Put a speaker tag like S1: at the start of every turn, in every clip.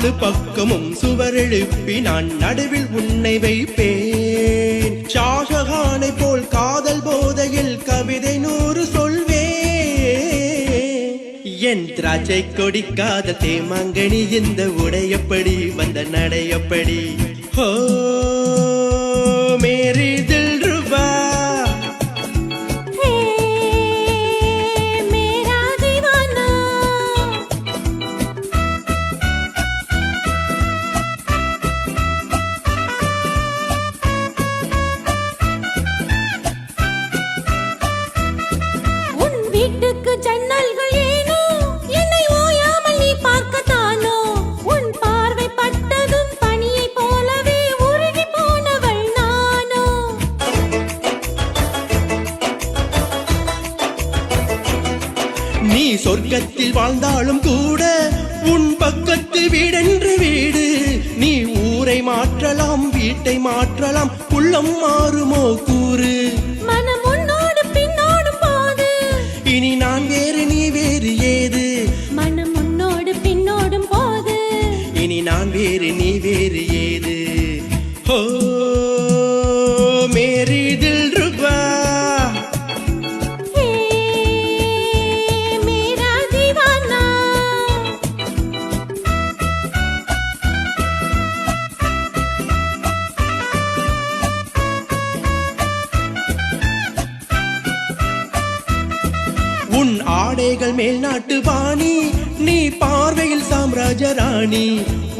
S1: நாலு பக்கமும் சுவர் எழுப்பி நான் நடுவில் உன்னை வைப்பேன். ஷாஜஹானை போல் காதல் போதையில் கவிதை 100 சொல்வேன். என் திராட்சை கொடி காதல் தேமாங்கனி இந்த உடையப்படி வந்த நடையப்படி. ஹோ மேரி தில்ருபா
S2: ஜன்னல்கள் ஏனோ என்னை ஓயாமல் நீ பார்க்கத்தானோ. உன் பார்வை பட்டதும் பனியை போலவே உருகி போனவள் நானோ.
S1: நீ சொர்க்கத்தில் வாழ்ந்தாலும் கூட உன் பக்கத்து வீடென்று வீடு. நீ ஊரை மாற்றலாம் வீட்டை மாற்றலாம் உள்ளம் மாறுமோ கூறு.
S2: மனம் உன்னோடு பின்னோடும் போது
S1: இனி நான் வேறு நீ வேறு ஏது.
S2: மனம் உன்னோடு பின்னோடும் போது
S1: இனி நான் வேறு நீ வேறு ஏது. ஹோ மேரி தில்ருபா
S2: மேரா தீவானா.
S1: உன் ஆடைகள் மேல் நாட்டு பாணி நீ பார்வையில் சாம்ராஜ ராணி.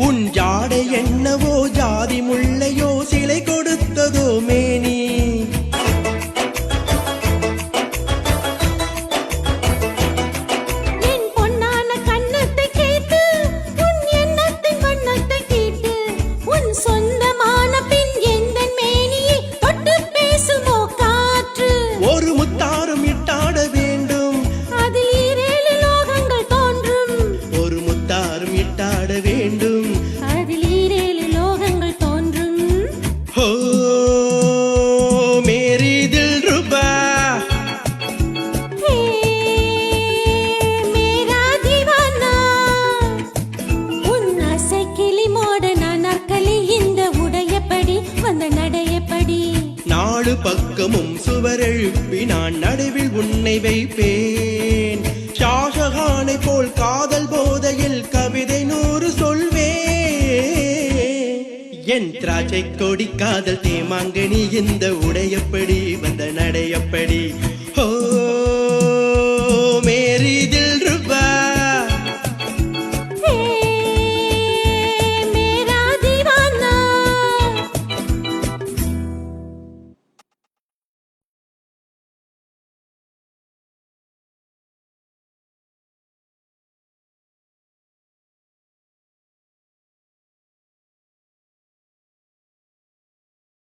S1: உன் ஜாடை என்னவோ ஜாதி முல்லையோ சிலை கொடுத்ததோ மேனி.
S2: என் பொன்னான கண்ணத்தை கேட்டு உன் எண்ணத்தின் வண்ணத்தை கேட்டு உன் சொந்தமான பின் எந்த மேனியை தொட்டு பேசுமோ காற்று.
S1: ஒரு முத்தாரம் இட்டாட வேண்டும்
S2: அதில் 7 லோகங்கள் தோன்றும்.
S1: ஒரு முத்தாரம் இட்டாட வேண்டும்.
S2: அதில் 7 லோகங்கள் தோன்றும்.
S1: ஹோ மேரி தில்ருபா
S2: மேரா தீவானா. உன் ஆசை கிளி மோட நான் நற்களி இந்த உடையப்படி வந்த நடையப்படி.
S1: நாலு பக்கமும் சுவர் எழுப்பி நான் நடுவில் உன்னை வைப்பேன். ஷாஜஹானை போல் காதல் போதையில் கவிதை 100 சொல்வேன். என் திராட்சை கொடி காதல் தேமாங்கனி இந்த உடையப்படி வந்த நடையப்படி. ஓ